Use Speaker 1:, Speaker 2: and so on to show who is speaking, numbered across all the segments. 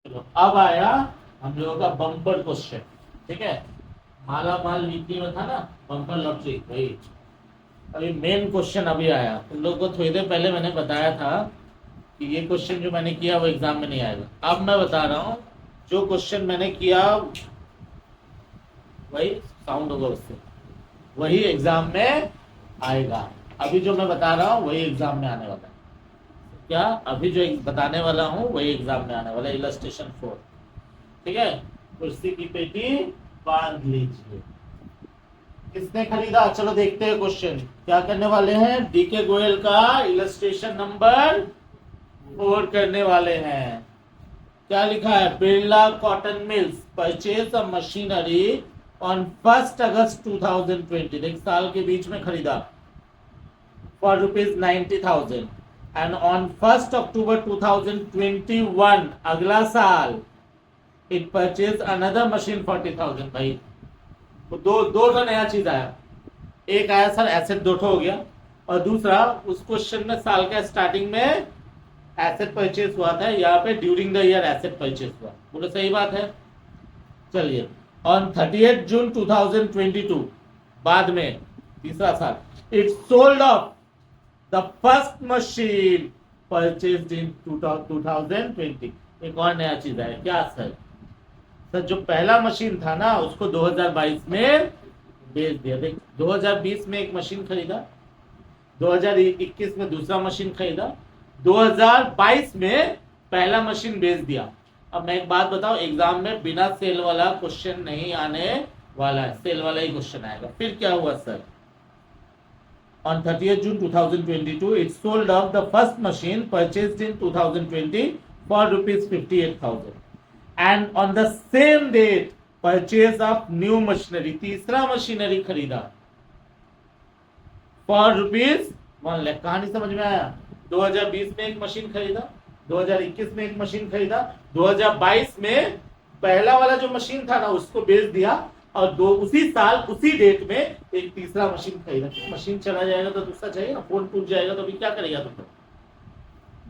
Speaker 1: चलो अब आया हम लोगों का बम्पर क्वेश्चन। ठीक है, माला माल वीकली में था ना बम्पर लॉटरी, वही अभी मेन क्वेश्चन अभी आया। तुम लोग को थोड़ी देर पहले मैंने बताया था कि ये क्वेश्चन जो मैंने किया वो एग्जाम में नहीं आएगा। अब मैं बता रहा हूँ जो क्वेश्चन मैंने किया वही साउंड होगा उससे, वही एग्जाम में आएगा। अभी जो मैं बता रहा हूँ वही एग्जाम में आने वाला है। क्या अभी जो बताने वाला हूँ वही एग्जाम में आने वाला है। इलस्ट्रेशन 4। ठीक है, कुर्सी की पेटी बांध लीजिए। किसने खरीदा? चलो देखते हैं क्वेश्चन क्या करने वाले हैं। डीके गोयल का इलस्ट्रेशन नंबर 4 करने वाले हैं। क्या लिखा है? Birla cotton mills purchase a machinery on 1 अगस्त 2020। एक साल के बीच में खरीदा फॉर ₹90,000 एंड ऑन 1 अक्टूबर 2021 अगला साल इट परचेज अनदर मशीन 40,000। भाई तो दो नया चीज आया। एक आया सर एसेट दो हो गया, और दूसरा उस क्वेश्चन में साल का स्टार्टिंग में एसेट परचेज हुआ था, यहाँ पे during the year asset purchase हुआ। बोलो सही बात है। चलिए, ऑन 30 जून 2022 बाद में तीसरा साल it sold off the first machine purchase in 2020। एक और नया चीज है। क्या सर? सर जो पहला मशीन था ना उसको 2022 में बेच दिया। देख 2020 में एक मशीन खरीदा, 2021 में दूसरा मशीन खरीदा, 2022 में पहला मशीन बेच दिया। अब मैं एक बात बताऊं, एग्जाम में बिना सेल वाला क्वेश्चन नहीं आने वाला है, सेल वाला ही क्वेश्चन आएगा। फिर क्या हुआ sir? On 30th June 2022, it sold off the first machine purchased in 2020 for ₹58,000. And on the same date, purchase of new machinery, तीसरा मशीनरी खरीदा for ₹1 लाख। कहानी समझ में आया? 2020 में एक मशीन खरीदा, 2021 में एक मशीन खरीदा, 2022 में पहला वाला जो मशीन था ना उसको बेच दिया, और उसी साल उसी डेट में एक तीसरा मशीन खरीदा। मशीन चला जाएगा तो दूसरा चाहिए ना, फोन टूट जाएगा तो अभी क्या करेगा तुम लोग?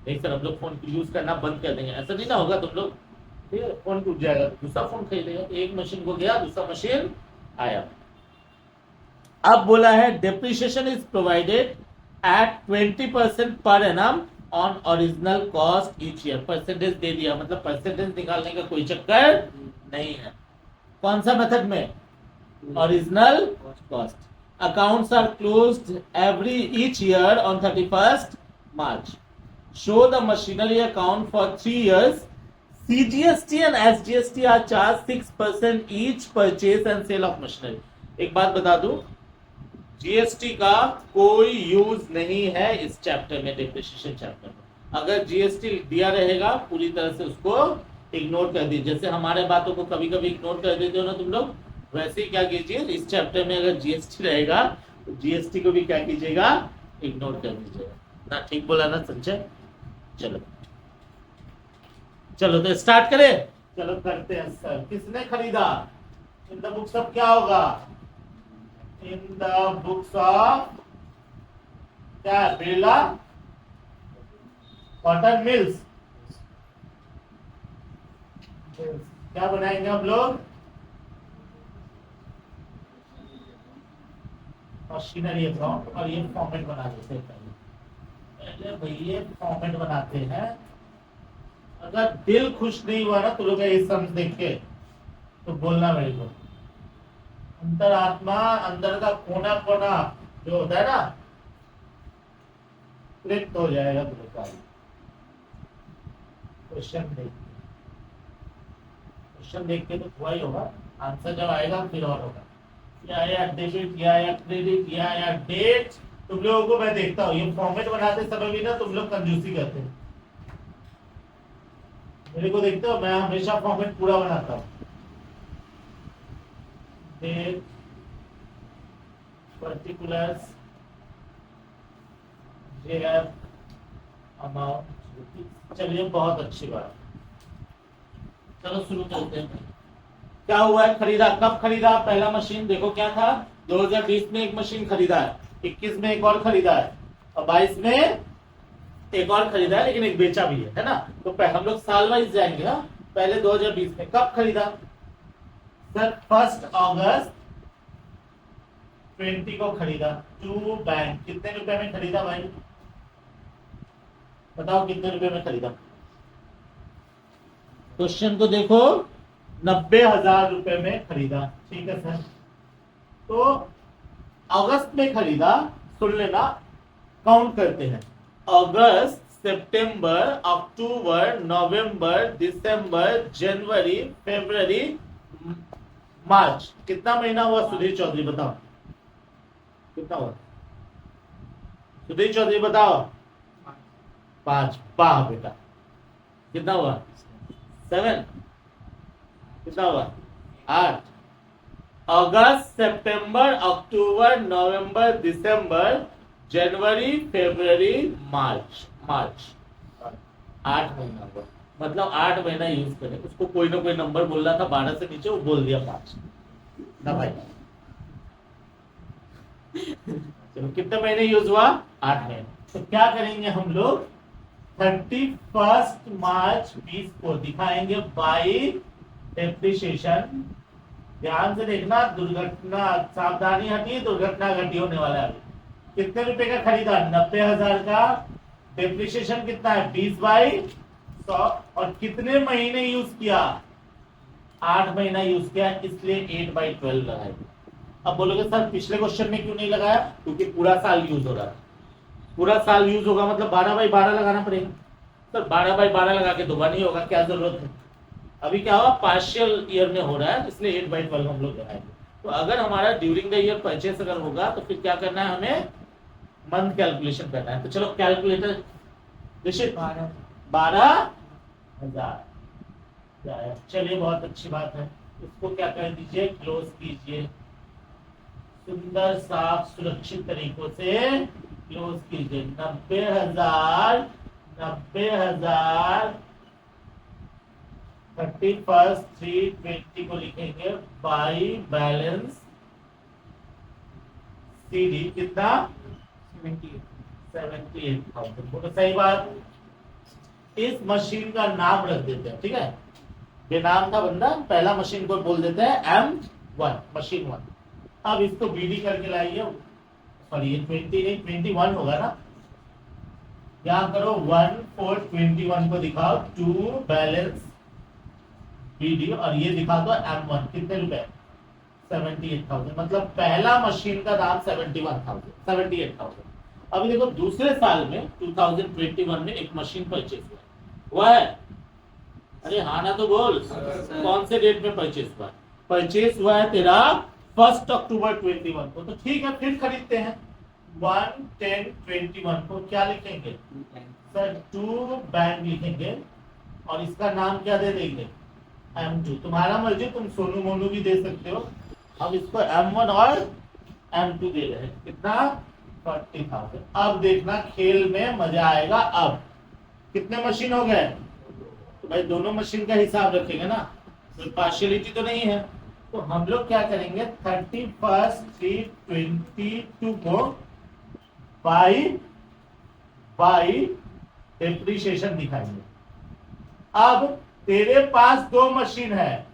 Speaker 1: नहीं सर हम लोग फोन यूज करना बंद कर देंगे, ऐसा नहीं ना होगा तुम लोग। ठीक है, फोन टूट जाएगा तो दूसरा फोन खरीदेगा। एक मशीन को गया, दूसरा मशीन आया। अब बोला है depreciation is provided at 20% per annum on original cost each year. Percentage दे दिया, मतलब परसेंटेज निकालने का कोई चक्कर नहीं है। कौन सा मेथड में? Original cost. Accounts are closed every each year on 31st March. Show the machinery account for 3 years. CGST and SGST are charged 6% each purchase and sale of machinery. एक बात बता दूं, जीएसटी का कोई यूज नहीं है इस चैप्टर में, डेप्रिसिएशन चैप्टर में। अगर जीएसटी दिया रहेगा पूरी तरह से उसको इग्नोर कर दीजिए। जैसे हमारे बातों को कभी कभी इग्नोर कर देते हो ना तुम लोग, वैसे ही क्या कीजिए, इस चैप्टर में अगर जीएसटी रहेगा तो जीएसटी को भी क्या कीजिएगा, इग्नोर कर दीजिएगा ना। ठीक बोला ना संजय? चलो चलो तो स्टार्ट करें। चलो करते हैं सर। किसने खरीदा? इन द बुक्स ऑफ क्या होगा? इन द बुक्स ऑफ क्या? Birla cotton mills. क्या बनाएंगे हम लोग? Machinery account. और ये फॉर्मेट बना देते हैं पहले भैया, फॉर्मेट बनाते हैं। अगर दिल खुश नहीं हुआ ना तो लोग ये समझ देख के तो बोलना मेरे को। अंतरात्मा, अंदर का कोना कोना जो होता है ना, तृप्त हो जाएगा तुम्हें। क्वेश्चन देख के तो हुआ ही होगा, आंसर जब आएगा फिर और होगा। या डेबिट या क्रेडिट या डेट, तुम लोगों को मैं देखता हूँ ये फॉर्मेट बनाते समय भी ना तुम लोग कंजूसी करते हैं। मेरे को देखते हो, मैं हमेशा फॉर्मेट पूरा बनाता हूँ। Date, particulars, JF, amount. चलिए बहुत अच्छी बात। चलो शुरू करते हैं। क्या हुआ है? खरीदा। कब खरीदा पहला मशीन? देखो क्या था, 2020 में एक मशीन खरीदा है, 21 में एक और खरीदा है, और 22 में एक और खरीदा है, लेकिन एक बेचा भी है ना। तो हम लोग साल वाइज जाएंगे। हाँ, पहले 2020 में कब खरीदा सर? 1 अगस्त 20 को खरीदा टू बैंक। कितने रुपए में खरीदा भाई? बताओ कितने रुपए में खरीदा? क्वेश्चन को देखो, 90,000 रुपए में खरीदा। ठीक है सर, तो अगस्त में खरीदा, सुन लेना, काउंट करते हैं। अगस्त, सितंबर, अक्टूबर, नवंबर, दिसंबर, जनवरी, फरवरी, मार्च। कितना महीना हुआ सुधीर चौधरी? बताओ कितना हुआ सुधीर चौधरी? बताओ। 5। वाह बेटा, कितना हुआ? 7। कितना हुआ? 8। अगस्त, सितंबर, अक्टूबर, नवंबर, दिसंबर, जनवरी, फरवरी, मार्च। 8 महीना हुआ, मतलब 8 महीना यूज करें। उसको कोई ना कोई नंबर बोल रहा था 12 से नीचे, वो बोल दिया 5 ना भाई। चलो, कितने महीने यूज हुआ? 8 महीने। तो क्या करेंगे हम लोग? 31 मार्च 20 को दिखाएंगे बाई डेप्रिसिएशन। ध्यान से देखना, दुर्घटना सावधानी हटी, दुर्घटना घटी होने वाला है। कितने रुपए का खरीदा? 90,000 का। डेप्रिसिएशन कितना है? 20/100। और कितने महीने यूज किया? 8 महीना यूज किया, इसलिए 8/12 लगाएंगे। अब बोलोगे सर पिछले क्वेश्चन में क्यों नहीं लगाया? क्योंकि पूरा साल यूज हो रहा है। पूरा साल यूज होगा मतलब 12/12 लगाना पड़ेगा। सर 12/12 लगा के दोबारा नहीं होगा, क्या जरूरत है? अभी क्या हुआ, पार्शियल ईयर में हो रहा है, इसलिए 8/12 हम लोग लगाएंगे। तो अगर हमारा ड्यूरिंग द ईयर परचेस अगर होगा तो फिर क्या करना है, हमें मंथ कैलकुलेशन करना है। तो चलो कैलकुलेटर, 12,000। चलिए बहुत अच्छी बात है, इसको क्या कर दीजिए, क्लोज कीजिए। सुंदर साफ सुरक्षित तरीकों से क्लोज कीजिए। 90,000 31/3/20 को लिखेंगे बाई बैलेंस CD। कितना? 78,000। तो सही बात। इस मशीन का नाम रख देते हैं, ठीक है? बेनाम था बंदा, पहला मशीन को बोल देते हैं M1, मशीन 1। अब इसको BD करके लाइए। सॉरी, ये 20 नहीं 21 होगा ना। यहाँ करो 1/4/21 को दिखाओ 2 बैलेंस BD, और ये दिखा दो M1। कितने रुपए? 78,000। मतलब पहला मशीन का दाम 78,000। अभी देखो दूसरे साल में 2021 में एक मशीन परचेज हुआ है। अरे हाँ ना तो बोल, कौन से डेट में परचेज हुआ? परचेज हुआ है तेरा 1 अक्टूबर 21 को। तो ठीक है, फिर खरीदते हैं। 1/10/21 को क्या लिखेंगे सर? 2 बैंक लिखेंगे, और इसका नाम क्या दे देंगे? M2। तुम्हारा मर्जी, तुम सोनू मोनू भी दे सकते हो। अब इसको M1 और M2 दे रहे हैं। कितना? 40,000। अब देखना खेल में मजा आएगा। अब कितने मशीन हो गए? तो भाई दोनों मशीन का हिसाब रखेंगे ना, तो पार्शियलिटी तो नहीं है। तो हम लोग क्या करेंगे, 31/3/22 को बाई डेप्रिसिएशन दिखाएंगे। अब तेरे पास 2 मशीन है,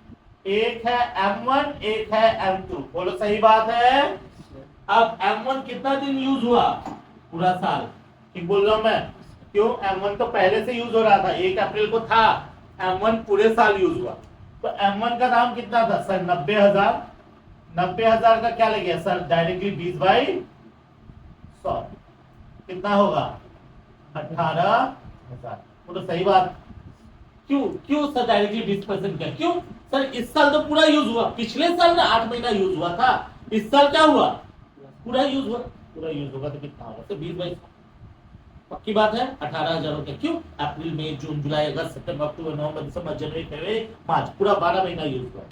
Speaker 1: एक है M1, एक है M2। बोलो सही बात है? अब M1 कितना दिन यूज हुआ? पूरा साल। ठीक बोल रहा हूं मैं? क्यों? M1 तो पहले से यूज हो रहा था, 1 अप्रैल को था। M1 पूरे साल यूज हुआ। तो M1 का दाम कितना था सर? 90,000। 90,000 का क्या लगे सर? डायरेक्टली 20/100। कितना होगा? 18,000। बोलो सही बात। क्यों सर डायरेक्टली 20% का? क्यों सर? इस साल तो पूरा यूज हुआ, पिछले साल ना 8 महीना यूज हुआ था, इस साल क्या हुआ? पूरा यूज हुआ। पूरा यूज होगा तो कितना होगा? तो 20/100 पक्की बात है। 18,000 हो गया। क्यों? अप्रैल, मई, जून, जुलाई, अगस्त, सितंबर, अक्टूबर, नवंबर, दिसंबर, जनवरी, फरवरी, मार्च, पूरा 12 महीना यूज हुआ।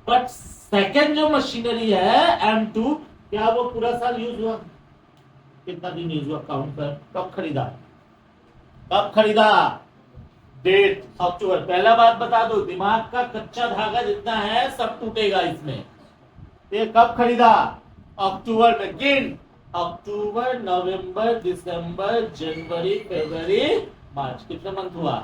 Speaker 1: बट सेकेंड जो मशीनरी है M2, क्या वो पूरा साल यूज हुआ? कितना दिन यूज हुआ? काउंट कर। कब खरीदा? Date October. पहला बात बता दो, दिमाग का कच्चा धागा जितना है सब टूटेगा इसमें। ये कब खरीदा? अक्टूबर में। गिन, अक्टूबर, नवंबर, दिसंबर, जनवरी, फरवरी, मार्च कितने मंथ हुआ?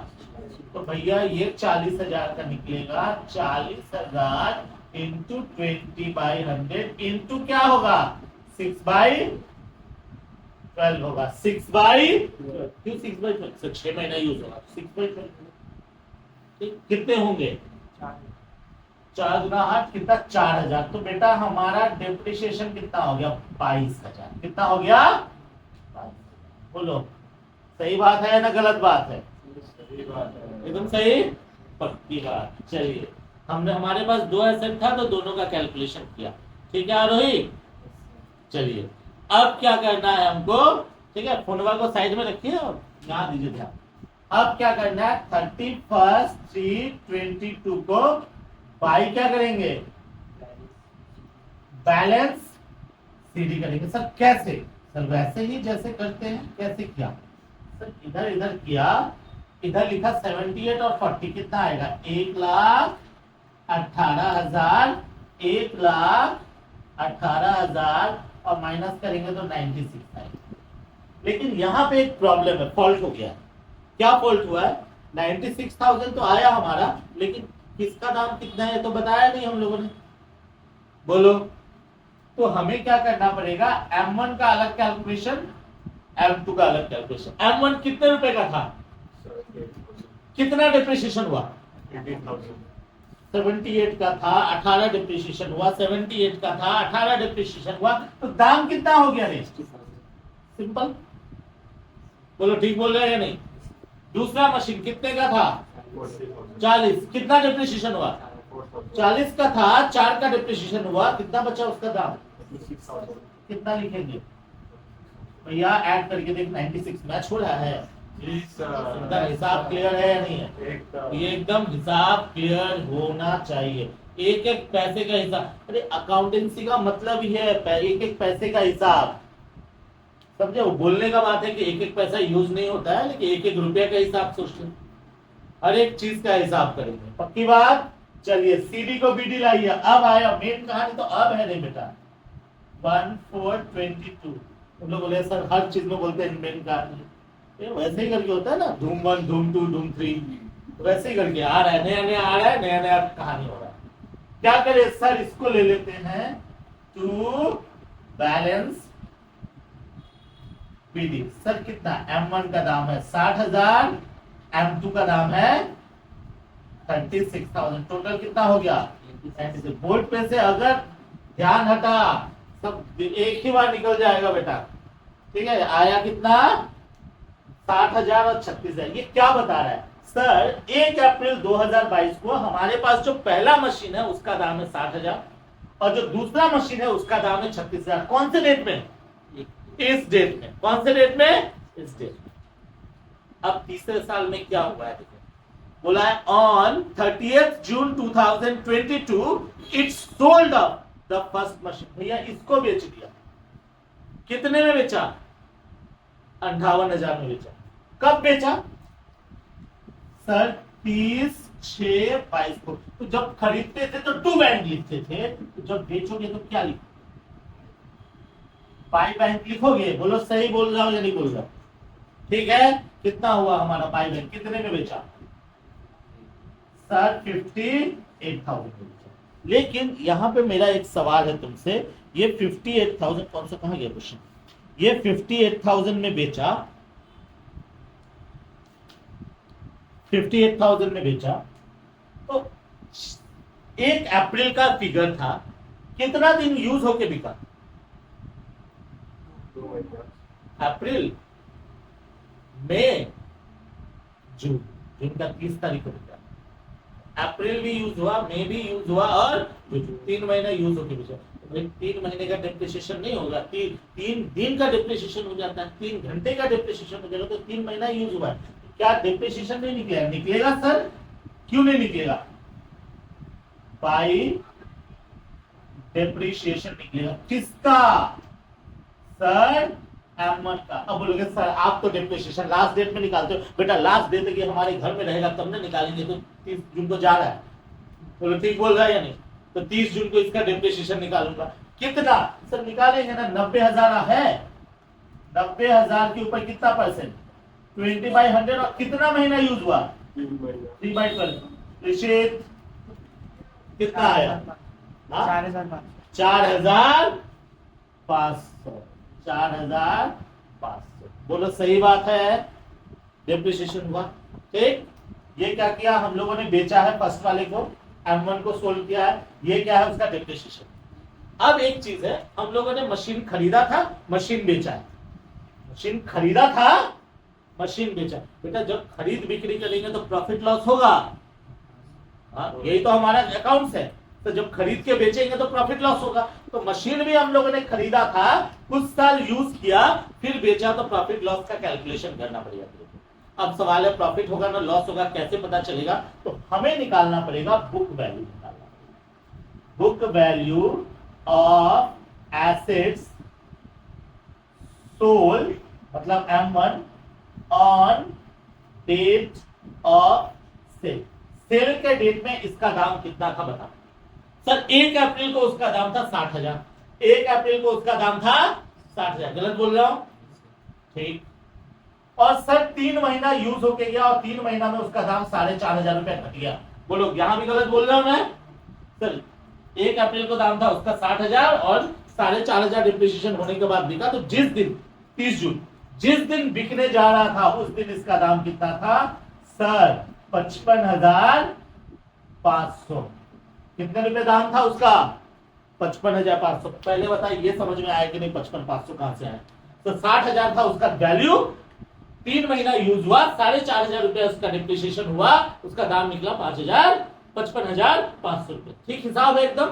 Speaker 1: तो भैया ये 40,000 का निकलेगा। 40,000 इंटू 20/100 इंटू क्या होगा? 6/12 होगा। 6/12 क्यों 6/12? 6 महीना यूज होगा। 6/12 कितने होंगे? 4 गुना 8 कितना? 4,000। तो बेटा हमारा डेप्रिसिएशन कितना हो गया? 22,000। कितना हो गया? 22,000। बोलो सही बात है ना गलत बात है? एकदम सही, पक्की बात। चलिए हमने, हमारे पास दो एसेट था तो दोनों का कैलकुलेशन किया। ठीक है आरोही? चलिए अब क्या करना है हमको? ठीक है, फोनवा को साइड में रखिए और यहाँ दीजिए ध्यान। अब क्या करना है? 31/3/22 को बाई क्या करेंगे? बैलेंस सीडी करेंगे। सर कैसे? सर वैसे ही जैसे करते हैं। कैसे किया? सर इधर इधर किया, इधर लिखा 78 और 40 कितना आएगा? 1,18,000, 1,18,000 और माइनस करेंगे तो 96 आएगा। लेकिन यहाँ पे एक प्रॉब्लम है, फॉल्ट हो गया। क्या फॉल्ट हुआ है? 96,000 तो आया हमारा, लेकिन किसका दाम कितना है तो बताया नहीं हम लोगों ने। बोलो तो हमें क्या करना पड़ेगा? M1 का अलग कैलकुलेशन, M2 का अलग कैलकुलेशन। M1 कितने रुपए का था? कितना डिप्रिसिएशन हुआ? 78 का था, 18 डिप्रिसिएशन हुआ। 78 का था, 18 डिप्रिसिएशन हुआ, तो दाम कितना हो गया रे? सिंपल। बोलो ठीक बोल रहे हैं या नहीं? दूसरा मशीन कितने का था? 40। कितना डिप्रिसिएशन हुआ? 40 का था, 4 का डिप्रिसिएशन हुआ, कितना बचा उसका दाम? कितना लिखेंगे भैया? ऐड करके देख, 96 मैच हो रहा है। हिसाब क्लियर है या नहीं है? ये एकदम हिसाब क्लियर होना चाहिए। एक एक पैसे का हिसाब। अरे अकाउंटेंसी का मतलब ही है एक एक पैसे का हिसाब। समझे? वो बोलने का बात है कि एक एक पैसा यूज नहीं होता है, लेकिन एक एक रुपया का हिसाब सोचते हैं। हर एक चीज का हिसाब करेंगे। पक्की बात? चलिए सीडी को बीडी लाइए। अब आया मेन कहानी, तो अब है रे बेटा 1,422। तुम लोग बोले सर हर चीज में बोलते हैं मेन कहानी। ये वैसे ही करके होता है ना, धूम 1, धूम 2, धूम 3, वैसे ही करके आ रहा है। नया नया आ रहा है, नया नया कहानी हो रहा है। क्या करें सर? इसको ले लेते हैं टू बैलेंस बीडी। सर कितना? M1 का दाम है 60,000, M2 का दाम है 36,000। टोटल कितना हो गया? बोर्ड पे से अगर ध्यान हटा सब एक ही बार निकल जाएगा बेटा। ठीक है, आया कितना? 60,000 और 36,000। ये क्या बता रहा है? सर 1 अप्रैल 2022 को हमारे पास जो पहला मशीन है उसका दाम है 60,000 और जो दूसरा मशीन है उसका दाम है 36,000। कौन से डेट में? इस डेट में। कौन से डेट में? इस डेट में। अब तीसरे साल में क्या हुआ है देखो, बोला है on 30th June 2022 it sold up the first machine. भैया इसको बेच दिया। कितने में बेचा? 58,000 में बेचा। कब बेचा? सर 30/6/22 को। तो जब खरीदते थे तो टू बैंक लिखते थे, तो जब बेचोगे तो क्या लिखोगे? बाई बैंक लिखोगे। बोलो सही बोल रहा हूं या नहीं बोल रहा? ठीक है, कितना हुआ हमारा बाई बैंक? कितने में बेचा? सर 58,000 में बेचा। लेकिन यहां पे मेरा एक सवाल है तुमसे, ये 58,000 कौन सा, कहां गया क्वेश्चन? ये 58,000 में बेचा, 58,000 में बेचा, तो 1 अप्रैल का फिगर था, कितना दिन यूज होके बिका? अप्रैल, मई, जून। जून का 30 तारीख को बिका। अप्रैल भी यूज हुआ, मई भी यूज हुआ और 3 महीने यूज होके बिका। 3 महीने का डिप्रिसिएशन नहीं होगा, 3 दिन का डिप्रिसिएशन हो जाता है, 3 घंटे का डिप्रिसिएशन हो जाएगा, तो 3 महीना यूज हुआ है। क्या डिप्रिसिएशन नहीं निकलेगा? निकलेगा सर। क्यों नहीं निकलेगा? बाई डिप्रिसिएशन निकलेगा। किसका? सर M1 का। अब बोलोगे सर आप तो डिप्रिसिएशन लास्ट डेट में निकालते हो। बेटा लास्ट डेट के हमारे घर में रहेगा तब ना निकालेंगे, तो 30 जून को जा रहा है। बोलो ठीक बोल रहा है या नहीं? तो 30 जून को इसका डिप्रिसिएशन निकालूंगा। कितना? सर निकालेंगे ना, 90,000 है। 90,000 के ऊपर कितना परसेंट? 20/100 और कितना महीना यूज हुआ 3/12। निश्चित कितना आया 4,500 4,500। बोलो सही बात है, डेप्रिसिएशन हुआ। ठीक, ये क्या किया हम लोगों ने, बेचा है फर्स्ट वाले को, M1 को सोल्व किया है, ये क्या है उसका डेप्रिसिएशन। अब एक चीज है, हम लोगों ने मशीन खरीदा था, मशीन बेचा है। मशीन खरीदा था, मशीन बेचा। बेटा जब खरीद बिक्री करेंगे तो प्रॉफिट लॉस होगा, यही तो हमारा अकाउंट्स है। तो जब खरीद के बेचेंगे तो प्रॉफिट लॉस होगा। तो मशीन भी हम लोगों ने खरीदा था, कुछ साल यूज किया, फिर बेचा, तो प्रॉफिट लॉस का कैलकुलेशन करना पड़ेगा। अब सवाल है प्रॉफिट होगा ना लॉस होगा, कैसे पता चलेगा? तो हमें निकालना पड़ेगा बुक वैल्यू, निकालना book value of assets sold, मतलब M1 on date of sale. Sale के डेट में इसका दाम कितना था बता सर। 1 अप्रैल को उसका दाम था 60,000, 1 अप्रैल को उसका दाम था 60,000। गलत बोल रहा हूं? ठीक। और सर 3 महीना यूज होके गया और 3 महीना में उसका दाम 4,500 रुपए घट गया। बोलो यहां भी गलत बोल रहा हूं मैं? सर 1 अप्रैल को दाम था उसका 60,000 और 4,500 डिप्रिसिएशन होने के बाद बिका। तो जिस दिन 30 जून जिस दिन बिकने जा रहा था उस दिन इसका दाम कितना था सर? 55,500। कितने रुपए दाम था उसका? 55,500। पहले बताइए ये समझ में आया कि नहीं 55,500 कहां से आया? तो 60,000 था उसका वैल्यू, 3 महीना यूज हुआ, 4,500 रुपए उसका डिप्रिसिएशन हुआ, उसका दाम निकला 55,500 रुपए। ठीक हिसाब है एकदम।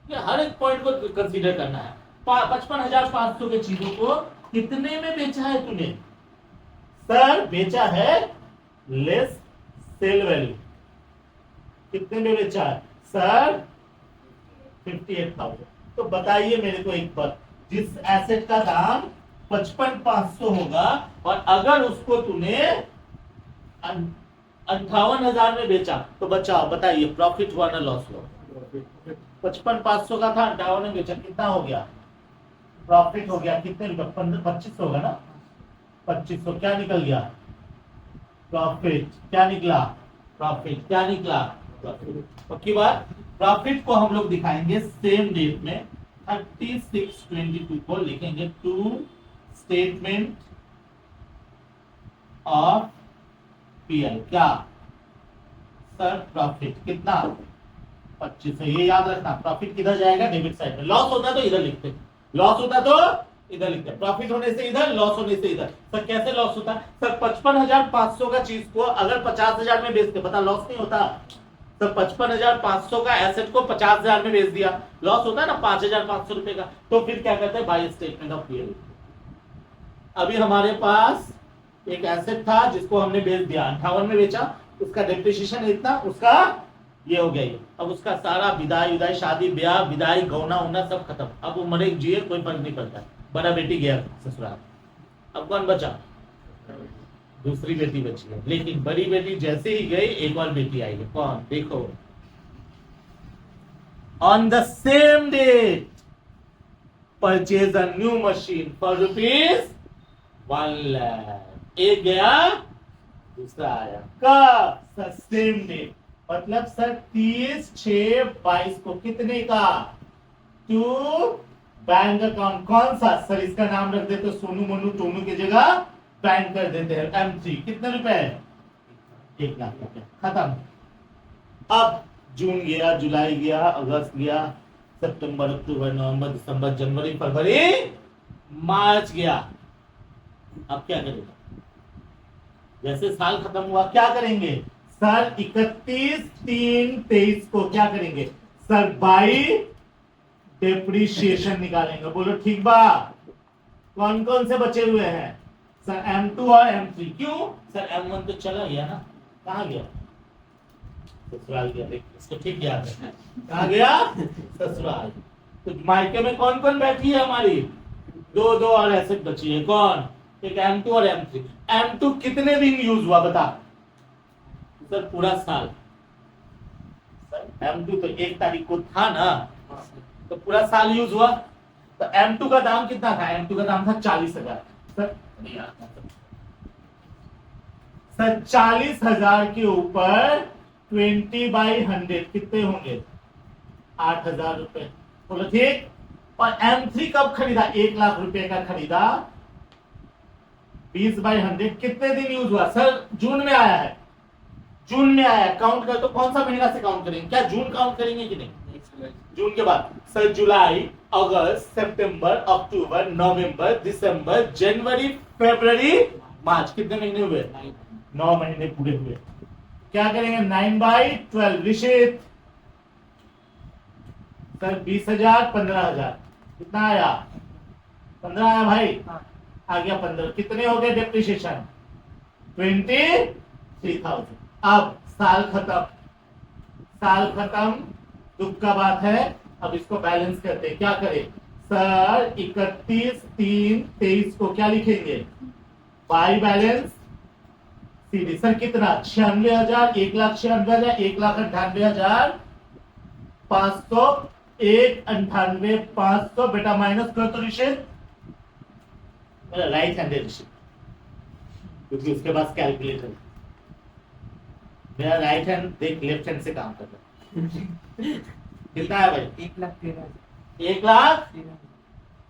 Speaker 1: ये हर एक पॉइंट को कंसीडर करना है। 55,500 के चीजों को कितने में बेचा है तूने? सर बेचा है लेस सेल वैल्यू। कितने में बेचा है सर? 58,000। तो बताइए मेरे को एक बार, जिस एसेट का दाम 55,500 होगा और अगर उसको तूने 58,000 में बेचा तो बचाओ, बताइए प्रॉफिट हुआ ना लॉस हुआ? 55,500 का था, 58 में बेचा, कितना हो गया? प्रॉफिट हो गया। कितने रुपए? 2500 होगा ना? 2500 क्या निकल गया? प्रॉफिट। क्या निकला? प्रॉफिट। क्या निकला? प्रॉफिट। पक्की बात। प्रॉफिट को हम लोग दिखाएंगे सेम डेट में, 36/22 को लिखेंगे टू स्टेटमेंट ऑफ पीएल। क्या सर? प्रॉफिट कितना? 2500। ये याद रखना, प्रॉफिट किधर जाएगा? डेबिट साइड में। लॉस होता तो इधर लिखते, लॉस होता तो इधर लिखते, प्रॉफिट होने से इधर, लॉस होने से इधर। सर कैसे लॉस होता? सर 55,500 का चीज को अगर 50,000 में बेचते, पता लॉस नहीं होता? सर 55,500 का एसेट को 50,000 में बेच दिया, लॉस होता है ना 5,500 रुपए का। तो फिर क्या कहते हैं? By statement of PL. अभी हमारे पास एक एसेट था जिसको हमने बेच दिया, 58 में बेचा, उसका डिप्रिसिएशन इतना, उसका ये हो गया ये। अब उसका सारा विदाई शादी ब्याह विदाई गौना उना सब खत्म। अब वो मरे जिए कोई फर्क नहीं पड़ता। बड़ा बेटी गया ससुराल, अब कौन बचा? दूसरी बेटी बची है। लेकिन बड़ी बेटी जैसे ही गई एक और बेटी आई है। कौन? देखो, on the same date purchase a new machine for ₹1 lakh. एक गया दूसरा आया। कब? सर सेम डेट, मतलब सर 30/6/22 को कितने का? To bank account. कौन सा? सर इसका नाम रख देते सोनू मोनू टोनू की जगह बैंक कर देते हैं M3। कितने रुपए? 1 लाख रुपए। खत्म। अब जून गया, जुलाई गया, अगस्त गया, सितंबर, अक्टूबर, नवंबर, दिसंबर, जनवरी, फरवरी, मार्च गया। अब क्या करेगा? जैसे साल खत्म हुआ क्या करेंगे? सर 31/3/23 को क्या करेंगे? सर बाई डेप्रिसिएशन निकालेंगे। बोलो ठीक बा? कौन कौन से बचे हुए हैं? सर M2 और M3। क्यों? सर M1 तो चला गया ना। कहां गया? ससुराल गया। इसको ठीक याद है। कहां गया? ससुराल। तो मायके में कौन कौन बैठी है हमारी? 2 और एसेट बची है। कौन? एक M2 और M3। M2 कितने दिन यूज हुआ बता? सर पूरा साल। सर M2 तो 1 तारीख को था ना, तो पूरा साल यूज हुआ। तो M2 का दाम कितना था? M2 का दाम था 40,000। सर सर 40,000 के ऊपर 20/100 कितने होंगे? 8,000 रुपए। बोलो ठीक। और M3 कब खरीदा? 1 लाख रुपए का खरीदा। 20/100 कितने दिन यूज हुआ? सर जून में आया है, जून में आया है। काउंट कर तो कौन सा महीना से काउंट करेंगे? क्या जून काउंट करेंगे कि नहीं? जून के बाद सर जुलाई, अगस्त, सितंबर, अक्टूबर, नवंबर, दिसंबर, जनवरी, फरवरी, मार्च। कितने महीने हुए? 9 महीने पूरे हुए। क्या करेंगे? 9/12। ऋषित सर 20,000, 15,000 कितना आया? 15 आया भाई। आ गया 15। कितने हो गए डेप्रिसिएशन? 23,000। अब साल खत्म, साल खत्म, दुख का बात है। अब इसको बैलेंस करते हैं। क्या करें सर? 31/3/23 को क्या लिखेंगे? By balance Sidhi. सर कितना? 96,000, 1,96,000, 1,98,500, 1,98,500। बेटा माइनस कर तो ऋषित, मेरा राइट हैंड है ऋषित, क्योंकि उसके पास कैलकुलेटर। मेरा राइट हैंड देख लेफ्ट हैंड से काम कर रहा है। कितना है भाई?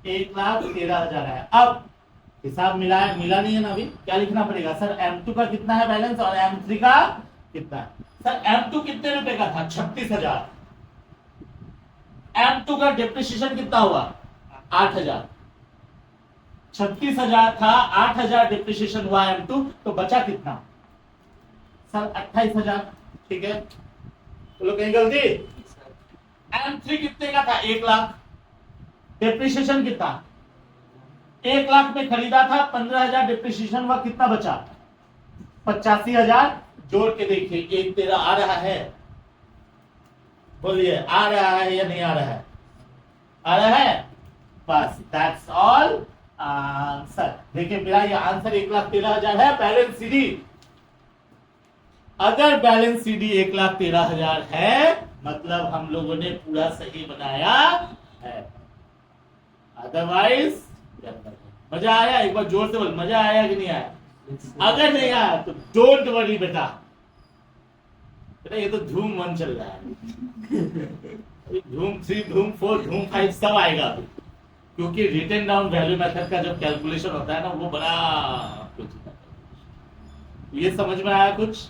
Speaker 1: 1,13,000 है। अब हिसाब मिला है, मिला नहीं है ना अभी? क्या लिखना पड़ेगा सर? M2 का कितना है बैलेंस और M3 का कितना है? सर M2 कितने रुपए का था? 36,000। M2 का डिप्रिसिएशन कितना हुआ? 8,000। 36,000 था, 8,000 डिप्रिसिएशन हुआ M2, तो बचा कितना सर? 28,000। ठीक है, तो लोग कहीं गलती? M3 कितने का था? 1 लाख। डिप्रिसिएशन कितना? 1 लाख में खरीदा था, 15,000 डिप्रिसिएशन हुआ, कितना बचा? 85,000। जोड़ के देखिए, 1,13 आ रहा है? बोलिए आ रहा है या नहीं आ रहा है? आ रहा है। बस दैट्स ऑल आंसर। देखिए मेरा ये आंसर 1,13,000 है। बैलेंस सीडी, अगर बैलेंस सीडी 1,13,000 है मतलब हम लोगों ने पूरा सही बनाया है। अदरवाइज मजा आया? एक बार जोर से बोल, मजा आया कि नहीं आया? अगर नहीं आया तो डोंट वरी बेटा, ये तो धूम 1 चल रहा है। धूम 3, धूम 4, धूम 5 सब आएगा अभी, क्योंकि रिटन डाउन वैल्यू मेथड का जब कैलकुलेशन होता है ना, वो बड़ा कुछ। ये समझ में आया कुछ?